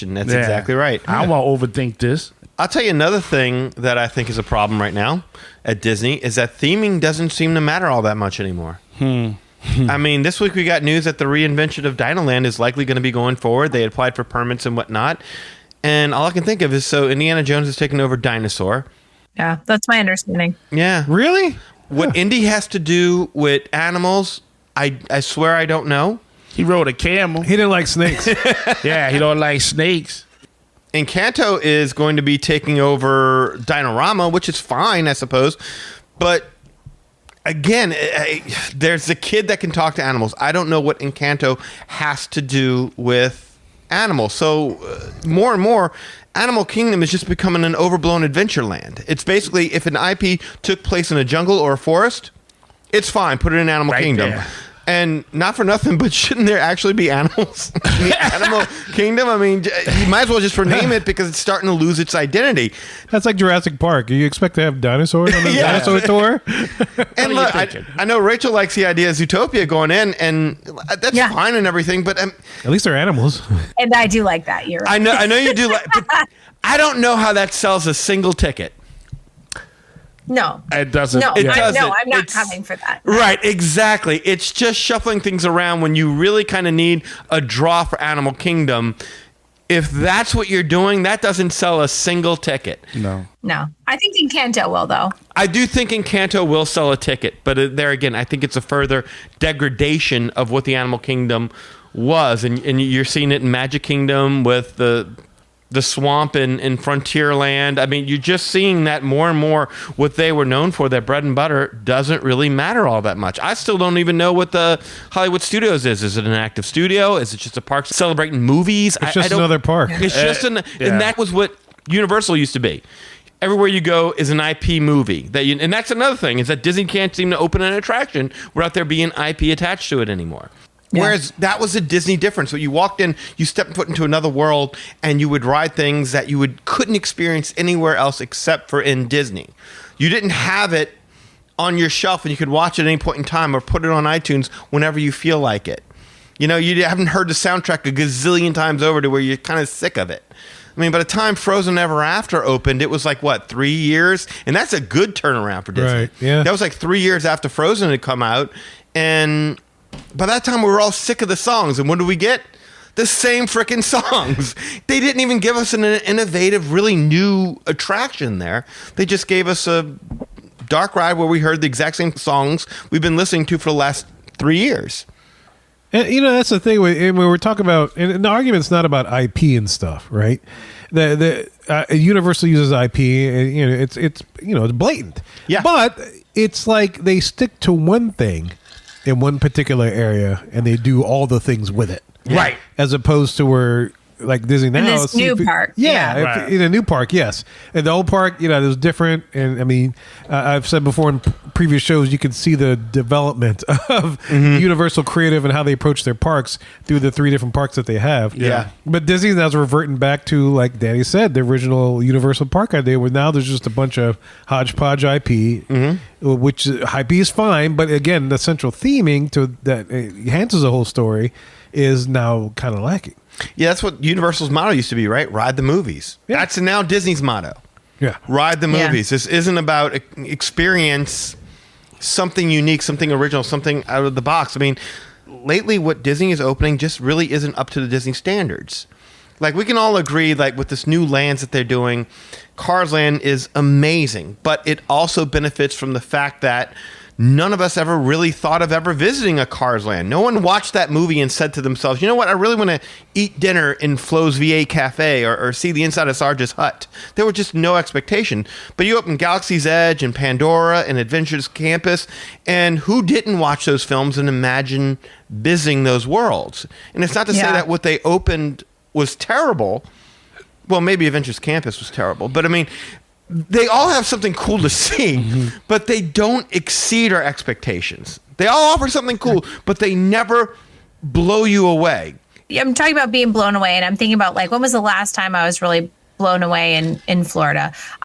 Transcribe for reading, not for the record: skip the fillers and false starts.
That's exactly right. I won't overthink this. I'll tell you another thing that I think is a problem right now at Disney is that theming doesn't seem to matter all that much anymore. I mean, this week we got news that the reinvention of Dinoland is likely going to be going forward. They applied for permits and whatnot. And all I can think of is, so Indiana Jones is taking over Dinosaur. Yeah, that's my understanding. Yeah. Really? What Indy has to do with animals, I swear I don't know. He rode a camel. He didn't like snakes. Yeah, he don't like snakes. Encanto is going to be taking over Dinorama, which is fine, I suppose. But again, there's a kid that can talk to animals. I don't know what Encanto has to do with animals. So more and more, Animal Kingdom is just becoming an overblown adventure land. It's basically, if an IP took place in a jungle or a forest, it's fine. Put it in Animal Kingdom. There. And not for nothing, but shouldn't there actually be animals in the Animal Kingdom? I mean, you might as well just rename it because it's starting to lose its identity. That's like Jurassic Park. You expect to have dinosaurs on the dinosaur tour? And look, I know Rachel likes the idea of Zootopia going in, and that's fine and everything, but At least they're animals. And I do like that. You're right. I know you do, but I don't know how that sells a single ticket. No. It doesn't. No, It I'm doesn't. not It's- coming for that. Right, exactly. It's just shuffling things around when you really kind of need a draw for Animal Kingdom. If that's what you're doing, that doesn't sell a single ticket. No. No. I think Encanto will, though. I do think Encanto will sell a ticket, but there again, I think it's a further degradation of what the Animal Kingdom was. And you're seeing it in Magic Kingdom with the swamp in Frontierland. I mean, you're just seeing that more and more. What they were known for, their bread and butter, doesn't really matter all that much. I still don't even know what the Hollywood Studios is. Is it an active studio? Is it just a park celebrating movies? It's just another park. It's just and that was what Universal used to be. Everywhere you go is an IP movie. And that's another thing, is that Disney can't seem to open an attraction without there being IP attached to it anymore. Yeah. Whereas that was a Disney difference. So you walked in, you stepped foot into another world, and you would ride things that you couldn't experience anywhere else except for in Disney. You didn't have it on your shelf, and you could watch it at any point in time or put it on iTunes whenever you feel like it. You know, you haven't heard the soundtrack a gazillion times over to where you're kind of sick of it. I mean, by the time Frozen Ever After opened, it was like, what, 3 years? And that's a good turnaround for Disney. Right, yeah. That was like 3 years after Frozen had come out, and by that time, we were all sick of the songs. And what do we get? The same freaking songs. They didn't even give us an innovative, really new attraction there. They just gave us a dark ride where we heard the exact same songs we've been listening to for the last 3 years. And, you know, that's the thing when we're talking about, and the argument's not about IP and stuff, right? The Universal uses IP, and you know, it's blatant. Yeah. But it's like they stick to one thing in one particular area, and they do all the things with it. Right. As opposed to where, like Disney now. In this new park. Yeah. Right. In a new park, yes. And the old park, you know, it was different. And I mean, I've said before in previous shows, you can see the development of Universal Creative and how they approach their parks through the 3 different parks that they have. Yeah. But Disney now is reverting back to, like Danny said, the original Universal Park idea, where now there's just a bunch of hodgepodge IP, which IP is fine. But again, the central theming to that enhances the whole story is now kind of lacking. Yeah, that's what Universal's motto used to be, right? Ride the movies. Yeah. That's now Disney's motto. Yeah. Ride the Yeah. movies. This isn't about experience something unique, something original, something out of the box. I mean, lately what Disney is opening just really isn't up to the Disney standards. Like, we can all agree, like, with this new lands that they're doing, Cars Land is amazing, but it also benefits from the fact that none of us ever really thought of ever visiting a Cars Land. No one watched that movie and said to themselves, you know what, I really want to eat dinner in Flo's VA Cafe or see the inside of Sarge's hut. There was just no expectation. But you open Galaxy's Edge and Pandora and Adventures Campus, and who didn't watch those films and imagine visiting those worlds? And it's not to say that what they opened was terrible. Well, maybe Adventures Campus was terrible, but I mean, they all have something cool to see, but they don't exceed our expectations. They all offer something cool, but they never blow you away. I'm talking about being blown away, and I'm thinking about, like, when was the last time I was really blown away in Florida?